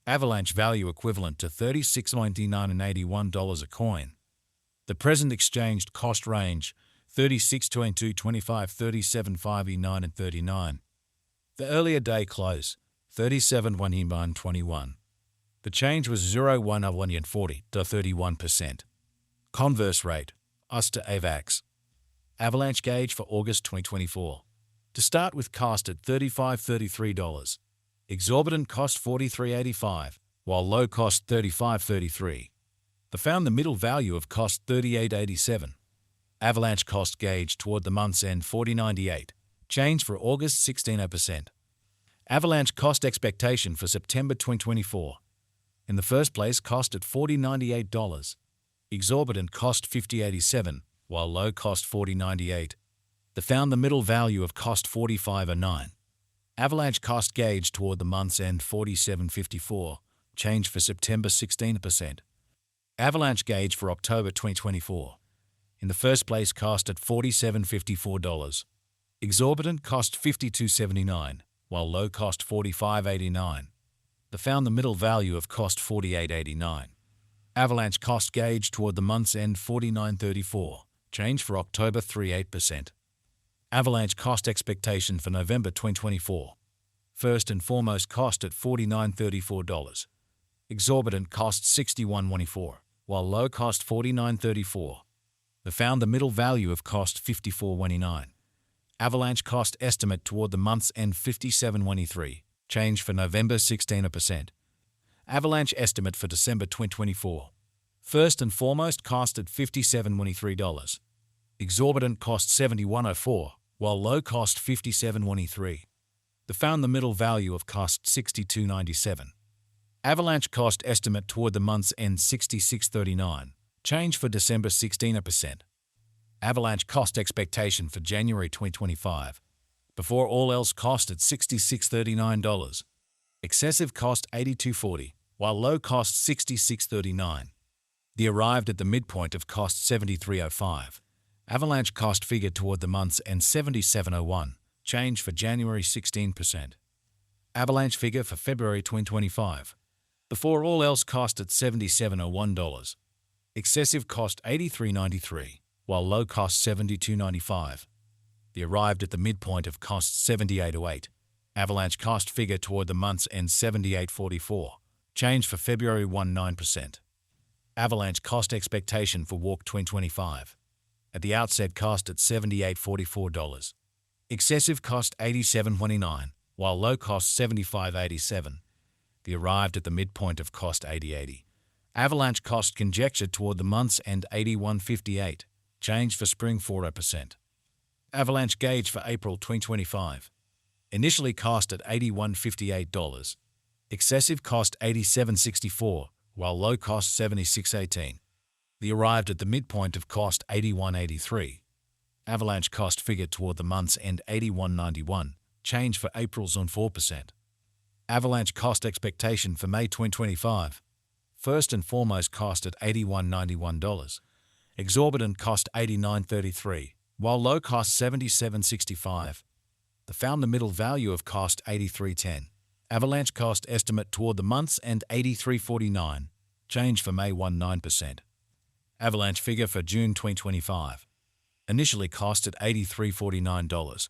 Avalanche value equivalent to $36.99 and $81 a coin. The present exchanged cost range 36.22, 25, 37.5, and 39. The earlier day close 37.1 21. The change was 0.1 to 31%. Converse rate US to Avax. Avalanche gauge for August 2024. To start with, cost at $35.33. Exorbitant cost $43.85, while low cost $35.33. They found the middle value of cost $38.87. Avalanche cost gauge toward the month's end $40.98. Change for August 16%. Avalanche cost expectation for September 2024. In the first place, cost at $40.98. Exorbitant cost $50.87, while low cost $40.98. They found the middle value of cost $45.09. Avalanche cost gauge toward the month's end $47.54. Change for September 16%. Avalanche gauge for October 2024. In the first place, cost at $47.54. Exorbitant cost $52.79, while low cost $45.89. They found the middle value of cost $48.89. Avalanche cost gauge toward the month's end $49.34. Change for October 38%. Avalanche cost expectation for November 2024. First and foremost, cost at $49.34. Exorbitant cost $61.24, while low cost $49.34. They found the middle value of cost $54.29. Avalanche cost estimate toward the month's end $57.23. Change for November 16%. Avalanche estimate for December 2024. First and foremost, cost at $57.23. Exorbitant cost $71.04, while low cost $57.23. They found the middle value of cost $62.97. Avalanche cost estimate toward the month's end $66.39. Change for December 16%. Avalanche cost expectation for January 2025. Before all else, cost at $66.39. Excessive cost $82.40, while low cost $66.39. They arrived at the midpoint of cost $73.05. Avalanche cost figure toward the month's end $77.01. Change for January 16%. Avalanche figure for February 2025. Before all else, cost at $77.01. Excessive cost $83.93, while low cost $72.95. They arrived at the midpoint of cost $78.08. Avalanche cost figure toward the month's end $78.44. Change for February 9%. Avalanche cost expectation for Walk 2025. At the outset, cost at $78.44. Excessive cost $87.29, while low cost $75.87. They arrived at the midpoint of cost $80.80. Avalanche cost conjecture toward the month's end $81.58. Change for spring 4%. Avalanche gauge for April 2025. Initially cost at $81.58. Excessive cost $87.64, while low cost $76.18. They arrived at the midpoint of cost $81.83. Avalanche cost figure toward the month's end $81.91. Change for April's on 4%. Avalanche cost expectation for May 2025. First and foremost, cost at $81.91. Exorbitant cost $89.33, while low cost $77.65. They found the middle value of cost $83.10. Avalanche cost estimate toward the month's end $83.49. Change for May 9%. Avalanche figure for June 2025. Initially cost at $83.49.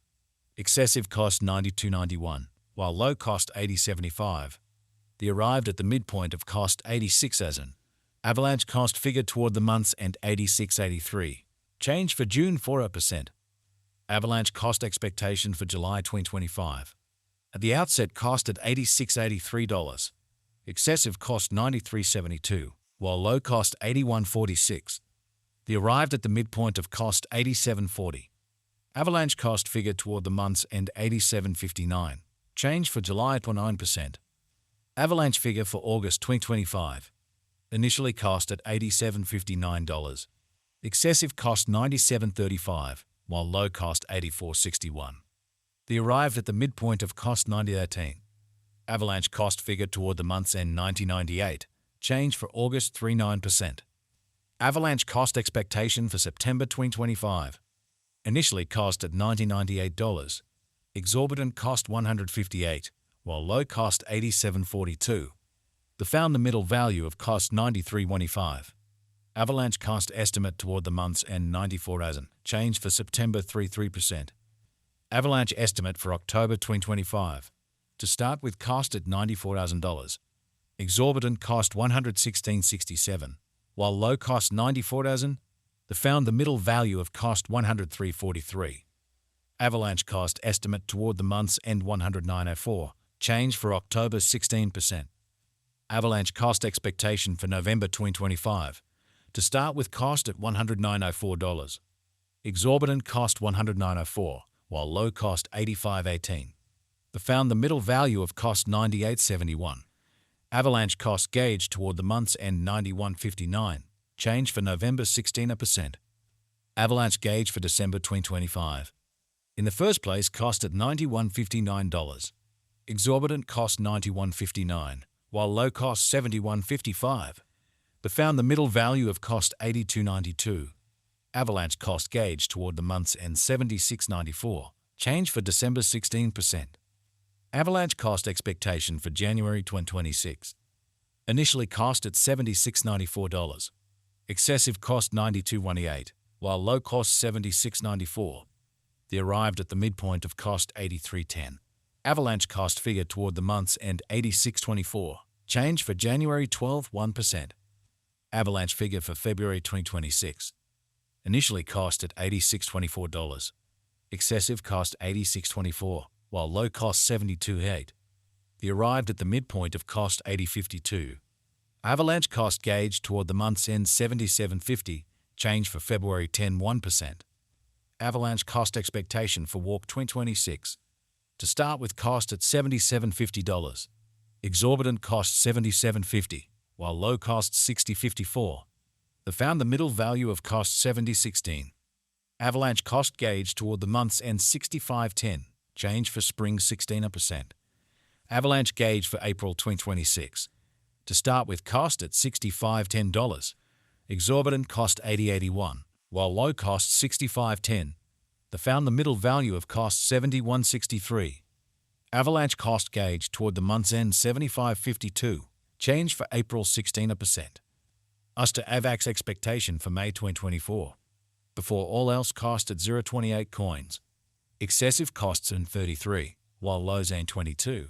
Excessive cost $92.91, while low cost $80.75. They arrived at the midpoint of cost $86.00. Avalanche cost figure toward the month's end $86.83. Change for June 4%. Avalanche cost expectation for July 2025. At the outset, cost at $86.83. Excessive cost $93.72, while low cost $81.46. They arrived at the midpoint of cost $87.40. Avalanche cost figure toward the month's end $87.59. Change for July at 9%. Avalanche figure for August 2025. Initially cost at $87.59. Excessive cost $97.35, while low cost $84.61. They arrived at the midpoint of cost $90.18. Avalanche cost figure toward the month's end $90.98. Change for August 39%. Avalanche cost expectation for September 2025. Initially cost at $90.98. Exorbitant cost $158, while low cost $87.42. The found the middle value of cost 93.25. Avalanche cost estimate toward the month's end 94,000. Change for September 33%. Avalanche estimate for October 2025. To start with cost at $94,000. Exorbitant cost $116.67, while low cost $94,000. They found the middle value of cost $103.43. Avalanche cost estimate toward the month's end $109.04. Change for October 16%. Avalanche cost expectation for November 2025. To start with cost at $109.04. Exorbitant cost $109.04, while low cost $85.18. They found the middle value of cost $98.71. Avalanche cost gauge toward the month's end $91.59. Change for November 16%. Avalanche gauge for December 2025. In the first place, cost at $91.59. Exorbitant cost $91.59, while low cost $71.55. They found the middle value of cost $82.92. Avalanche cost gauge toward the month's end $76.94. Change for December 16%. Avalanche cost expectation for January 2026. Initially cost at $76.94. Excessive cost $92.28, while low cost $76.94. They arrived at the midpoint of cost $83.10. Avalanche cost figure toward the month's end $86.24. Change for January 1%. Avalanche figure for February 2026. Initially cost at $86.24. Excessive cost $86.24, while low cost $72.08. They arrived at the midpoint of cost $80.52. Avalanche cost gauge toward the month's end $77.50. Change for February 1%. Avalanche cost expectation for Warp 2026. To start with cost at $77.50. Exorbitant cost $77.50, while low cost $60.54. They found the middle value of cost $70.16. Avalanche cost gauge toward the month's end $65.10. Change for spring 16%. Avalanche gauge for April 2026. To start with cost at $65.10. Exorbitant cost $80.81, while low cost $65.10. They found the middle value of cost $71.63. Avalanche cost gauge toward the month's end $75.52. Change for April 16%. Us to Avax expectation for May 2024. Before all else cost at 0.28 coins. Excessive costs earned 33, while lows earned 22.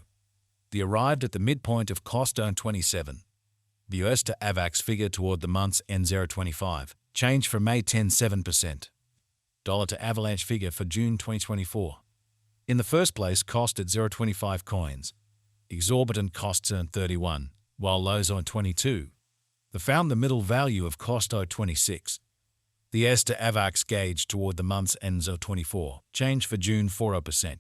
They arrived at the midpoint of cost earned 27. The US to Avax figure toward the month's end 0.25. Change for May 7%. Dollar to Avalanche figure for June 2024. In the first place, cost at 0.25 coins. Exorbitant costs earned 31, while lows earned 22. They found the middle value of cost owed 26. The S to Avax gauge toward the month's end 0.24. Change for June 4%.